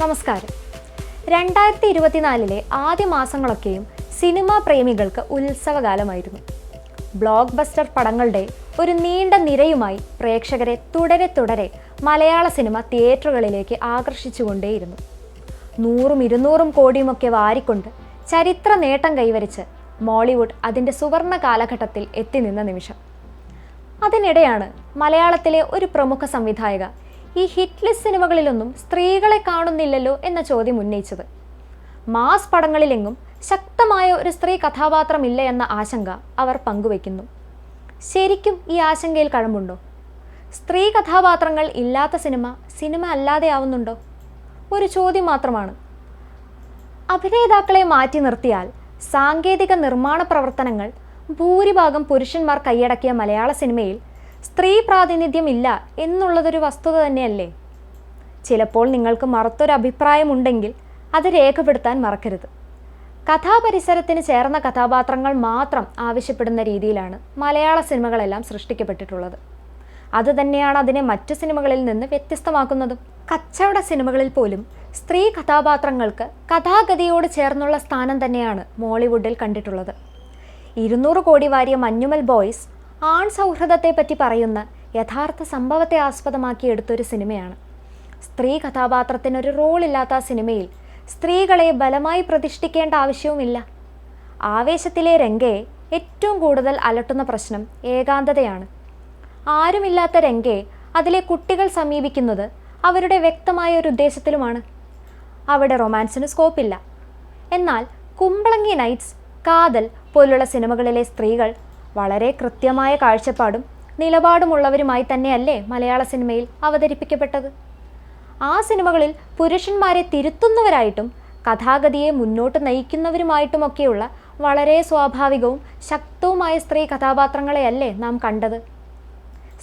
നമസ്കാരം. 2024 ആദ്യ മാസങ്ങളൊക്കെയും cinema പ്രേമികൾക്ക് ഉത്സവകാലമായിരുന്നു. Block buster പടങ്ങളുടെ ഒരു നീണ്ട നിരയുമായി പ്രേക്ഷകരെ തുടരെ മലയാള സിനിമ തിയേറ്ററുകളിലേക്ക് ആകർഷിച്ചുകൊണ്ടേയിരുന്നു. 100-200 കോടിയുമൊക്കെ വാരിക്കൊണ്ട് ചരിത്ര നേട്ടം കൈവരിച്ച് മോളിവുഡ് അതിൻ്റെ സുവർണ കാലഘട്ടത്തിൽ എത്തി നിന്ന നിമിഷം. അതിനിടെയാണ് മലയാളത്തിലെ ഒരു പ്രമുഖ സംവിധായക ഈ ഹിറ്റ് ലിസ്റ്റ് സിനിമകളിലൊന്നും സ്ത്രീകളെ കാണുന്നില്ലല്ലോ എന്ന ചോദ്യം ഉന്നയിച്ചത്. മാസ് പടങ്ങളിലെങ്ങും ശക്തമായ ഒരു സ്ത്രീ കഥാപാത്രമില്ല എന്ന ആശങ്ക അവർ പങ്കുവയ്ക്കുന്നു. ശരിക്കും ഈ ആശങ്കയിൽ കഴമ്പുണ്ടോ? സ്ത്രീ കഥാപാത്രങ്ങൾ ഇല്ലാത്ത സിനിമ അല്ലാതെ ആവുന്നുണ്ടോ? ഒരു ചോദ്യം മാത്രമാണ്. അഭിനേതാക്കളെ മാറ്റി നിർത്തിയാൽ സാങ്കേതിക നിർമ്മാണ പ്രവർത്തനങ്ങൾ ഭൂരിഭാഗം പുരുഷന്മാർ കൈയടക്കിയ മലയാള സിനിമയിൽ സ്ത്രീ പ്രാതിനിധ്യം ഇല്ല എന്നുള്ളതൊരു വസ്തുത തന്നെയല്ലേ? ചിലപ്പോൾ നിങ്ങൾക്ക് മറുത്തൊരു അഭിപ്രായമുണ്ടെങ്കിൽ അത് രേഖപ്പെടുത്താൻ മറക്കരുത്. കഥാപരിസരത്തിന് ചേർന്ന കഥാപാത്രങ്ങൾ മാത്രം ആവശ്യപ്പെടുന്ന രീതിയിലാണ് മലയാള സിനിമകളെല്ലാം സൃഷ്ടിക്കപ്പെട്ടിട്ടുള്ളത്. അതുതന്നെയാണ് അതിനെ മറ്റു സിനിമകളിൽ നിന്ന് വ്യത്യസ്തമാക്കുന്നതും. കച്ചവട സിനിമകളിൽ പോലും സ്ത്രീ കഥാപാത്രങ്ങൾക്ക് കഥാഗതിയോട് ചേർന്നുള്ള സ്ഥാനം തന്നെയാണ് മോളിവുഡിൽ കണ്ടിട്ടുള്ളത്. 200 കോടി വാരിയ മഞ്ഞുമൽ ബോയ്സ് ആൺ സൗഹൃദത്തെപ്പറ്റി പറയുന്ന യഥാർത്ഥ സംഭവത്തെ ആസ്പദമാക്കി എടുത്തൊരു സിനിമയാണ്. സ്ത്രീ കഥാപാത്രത്തിനൊരു റോളില്ലാത്ത സിനിമയിൽ സ്ത്രീകളെ ബലമായി പ്രതിഷ്ഠിക്കേണ്ട ആവശ്യവുമില്ല. ആവേശത്തിലെ രംഗയെ ഏറ്റവും കൂടുതൽ അലട്ടുന്ന പ്രശ്നം ഏകാന്തതയാണ്. ആരുമില്ലാത്ത രംഗയെ അതിലെ കുട്ടികൾ സമീപിക്കുന്നത് അവരുടെ വ്യക്തമായ ഒരു ഉദ്ദേശത്തിലുമാണ്. അവിടെ റൊമാൻസിന് സ്കോപ്പില്ല. എന്നാൽ കുമ്പളങ്ങി നൈറ്റ്സ്, കാതൽ പോലുള്ള സിനിമകളിലെ സ്ത്രീകൾ വളരെ കൃത്യമായ കാഴ്ചപ്പാടും നിലപാടുമുള്ളവരുമായി തന്നെയല്ലേ മലയാള സിനിമയിൽ അവതരിപ്പിക്കപ്പെട്ടത്. ആ സിനിമകളിൽ പുരുഷന്മാരെ തിരുത്തുന്നവരായിട്ടും കഥാഗതിയെ മുന്നോട്ട് നയിക്കുന്നവരുമായിട്ടുമൊക്കെയുള്ള വളരെ സ്വാഭാവികവും ശക്തവുമായ സ്ത്രീ കഥാപാത്രങ്ങളെയല്ലേ നാം കണ്ടത്.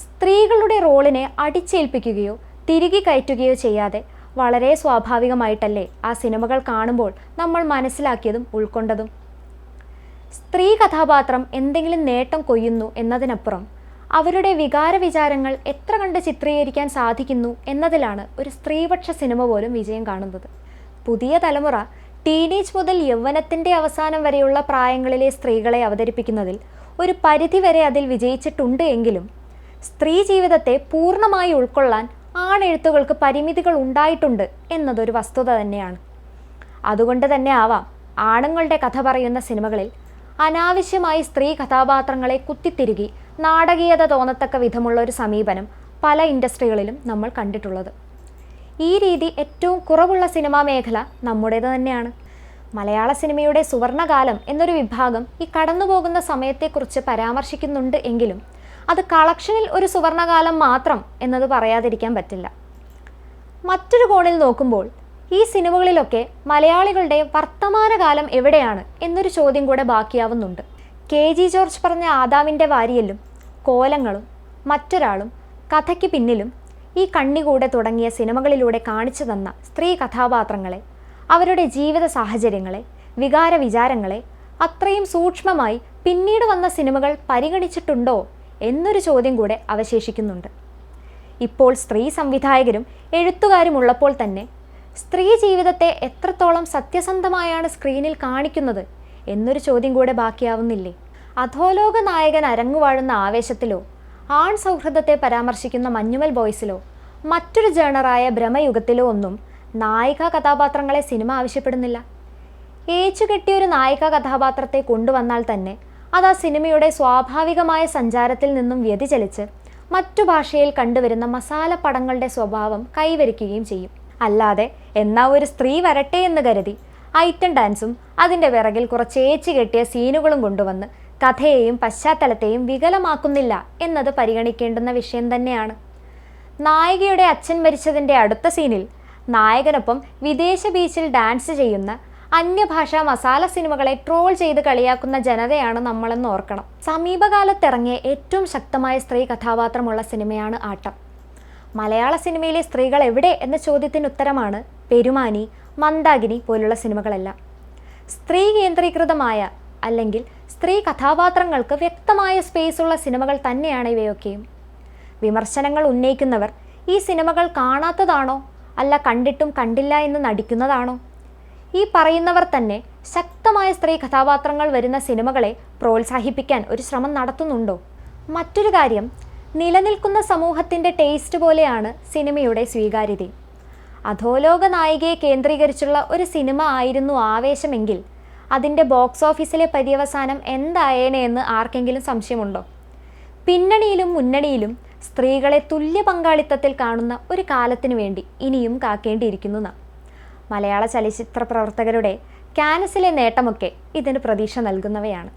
സ്ത്രീകളുടെ റോളിനെ അടിച്ചേൽപ്പിക്കുകയോ തിരികെ കയറ്റുകയോ ചെയ്യാതെ വളരെ സ്വാഭാവികമായിട്ടല്ലേ ആ സിനിമകൾ കാണുമ്പോൾ നമ്മൾ മനസ്സിലാക്കിയതും ഉൾക്കൊണ്ടതും. സ്ത്രീ കഥാപാത്രം എന്തെങ്കിലും നേട്ടം കൊയ്യുന്നു എന്നതിനപ്പുറം അവരുടെ വികാരവിചാരങ്ങൾ എത്ര കണ്ട് ചിത്രീകരിക്കാൻ സാധിക്കുന്നു എന്നതിലാണ് ഒരു സ്ത്രീപക്ഷ സിനിമ പോലും വിജയം കാണുന്നത്. പുതിയ തലമുറ ടീനേജ് മുതൽ യൗവനത്തിൻ്റെ അവസാനം വരെയുള്ള പ്രായങ്ങളിലെ സ്ത്രീകളെ അവതരിപ്പിക്കുന്നതിൽ ഒരു പരിധിവരെ അതിൽ വിജയിച്ചിട്ടുണ്ട് എങ്കിലും സ്ത്രീ ജീവിതത്തെ പൂർണ്ണമായി ഉൾക്കൊള്ളാൻ ആണെഴുത്തുകൾക്ക് പരിമിതികൾ ഉണ്ടായിട്ടുണ്ട് എന്നതൊരു വസ്തുത തന്നെയാണ്. അതുകൊണ്ട് തന്നെ ആവാം ആണുങ്ങളുടെ കഥ പറയുന്ന സിനിമകളിൽ അനാവശ്യമായി സ്ത്രീ കഥാപാത്രങ്ങളെ കുത്തിത്തിരുകി നാടകീയത തോന്നത്തക്ക വിധമുള്ള ഒരു സമീപനം പല ഇൻഡസ്ട്രികളിലും നമ്മൾ കണ്ടിട്ടുള്ളത്. ഈ രീതി ഏറ്റവും കുറവുള്ള സിനിമാ മേഖല നമ്മുടേത് തന്നെയാണ്. മലയാള സിനിമയുടെ സുവർണകാലം എന്നൊരു വിഭാഗം ഈ കടന്നുപോകുന്ന സമയത്തെക്കുറിച്ച് പരാമർശിക്കുന്നുണ്ട് എങ്കിലും അത് കളക്ഷനിൽ ഒരു സുവർണകാലം മാത്രം എന്നത് പറയാതിരിക്കാൻ പറ്റില്ല. മറ്റൊരു കോണിൽ നോക്കുമ്പോൾ ഈ സിനിമകളിലൊക്കെ മലയാളികളുടെ വർത്തമാനകാലം എവിടെയാണ് എന്നൊരു ചോദ്യം കൂടെ ബാക്കിയാവുന്നുണ്ട്. KG ജോർജ് പറഞ്ഞ ആദാമിൻ്റെ വാരിയലും കോലങ്ങളും മറ്റൊരാളും കഥയ്ക്ക് പിന്നിലും ഈ കണ്ണികൂടെ തുടങ്ങിയ സിനിമകളിലൂടെ കാണിച്ചു തന്ന സ്ത്രീ കഥാപാത്രങ്ങളെ, അവരുടെ ജീവിത സാഹചര്യങ്ങളെ, വികാര വിചാരങ്ങളെ അത്രയും സൂക്ഷ്മമായി പിന്നീട് വന്ന സിനിമകൾ പരിഗണിച്ചിട്ടുണ്ടോ എന്നൊരു ചോദ്യം കൂടെ അവശേഷിക്കുന്നുണ്ട്. ഇപ്പോൾ സ്ത്രീ സംവിധായകരും എഴുത്തുകാരും ഉള്ളപ്പോൾ തന്നെ സ്ത്രീ ജീവിതത്തെ എത്രത്തോളം സത്യസന്ധമായാണ് സ്ക്രീനിൽ കാണിക്കുന്നത് എന്നൊരു ചോദ്യം കൂടെ ബാക്കിയാവുന്നില്ലേ? അധോലോക നായകൻ അരങ്ങുവാഴുന്ന ആവേശത്തിലോ ആൺ സൗഹൃദത്തെ പരാമർശിക്കുന്ന മഞ്ഞുമൽ ബോയ്സിലോ മറ്റൊരു ജേണറായ ഭ്രമയുഗത്തിലോ ഒന്നും നായിക കഥാപാത്രങ്ങളെ സിനിമ ആവശ്യപ്പെടുന്നില്ല. ഏച്ചുകെട്ടിയൊരു നായിക കഥാപാത്രത്തെ കൊണ്ടുവന്നാൽ തന്നെ അത് ആ സിനിമയുടെ സ്വാഭാവികമായ സഞ്ചാരത്തിൽ നിന്നും വ്യതിചലിച്ച് മറ്റു ഭാഷയിൽ കണ്ടുവരുന്ന മസാല പടങ്ങളുടെ സ്വഭാവം കൈവരിക്കുകയും ചെയ്യും. അല്ലാതെ എന്നാ ഒരു സ്ത്രീ വരട്ടെ എന്ന് കരുതി ഐറ്റം ഡാൻസും അതിൻ്റെ വിറകിൽ കുറച്ച് ഏച്ചു കെട്ടിയ സീനുകളും കൊണ്ടുവന്ന് കഥയെയും പശ്ചാത്തലത്തെയും വികലമാക്കുന്നില്ല എന്നത് പരിഗണിക്കേണ്ടുന്ന വിഷയം തന്നെയാണ്. നായികയുടെ അച്ഛൻ മരിച്ചതിൻ്റെ അടുത്ത സീനിൽ നായകനൊപ്പം വിദേശ ബീച്ചിൽ ഡാൻസ് ചെയ്യുന്ന അന്യഭാഷാ മസാല സിനിമകളെ ട്രോൾ ചെയ്ത് കളിയാക്കുന്ന ജനതയാണ് നമ്മളെന്ന് ഓർക്കണം. സമീപകാലത്തിറങ്ങിയ ഏറ്റവും ശക്തമായ സ്ത്രീ കഥാപാത്രമുള്ള സിനിമയാണ് ആട്ടം. മലയാള സിനിമയിലെ സ്ത്രീകൾ എവിടെ എന്ന ചോദ്യത്തിന് ഉത്തരമാണ് പെരുമാനി, മന്ദാകിനി പോലുള്ള സിനിമകളെല്ലാം. സ്ത്രീ കേന്ദ്രീകൃതമായ അല്ലെങ്കിൽ സ്ത്രീ കഥാപാത്രങ്ങൾക്ക് വ്യക്തമായ സ്പേസുള്ള സിനിമകൾ തന്നെയാണ് ഇവയൊക്കെയും. വിമർശനങ്ങൾ ഉന്നയിക്കുന്നവർ ഈ സിനിമകൾ കാണാത്തതാണോ അല്ല കണ്ടിട്ടും കണ്ടില്ല എന്ന് നടിക്കുന്നതാണോ? ഈ പറയുന്നവർ തന്നെ ശക്തമായ സ്ത്രീ കഥാപാത്രങ്ങൾ വരുന്ന സിനിമകളെ പ്രോത്സാഹിപ്പിക്കാൻ ഒരു ശ്രമം നടത്തുന്നുണ്ടോ? മറ്റൊരു കാര്യം, നിലനിൽക്കുന്ന സമൂഹത്തിൻ്റെ ടേസ്റ്റ് പോലെയാണ് സിനിമയുടെ സ്വീകാര്യതയും. അധോലോക നായികയെ കേന്ദ്രീകരിച്ചുള്ള ഒരു സിനിമ ആയിരുന്നു ആവേശമെങ്കിൽ അതിൻ്റെ ബോക്സ് ഓഫീസിലെ പര്യവസാനം എന്തായേനെ എന്ന് ആർക്കെങ്കിലും സംശയമുണ്ടോ? പിന്നണിയിലും മുന്നണിയിലും സ്ത്രീകളെ തുല്യ പങ്കാളിത്തത്തിൽ കാണുന്ന ഒരു കാലത്തിനു വേണ്ടി ഇനിയും കാക്കേണ്ടിയിരിക്കുന്നു. മലയാള ചലച്ചിത്ര പ്രവർത്തകരുടെ കാനസിലെ നേട്ടമൊക്കെ ഇതിന് പ്രതീക്ഷ നൽകുന്നവയാണ്.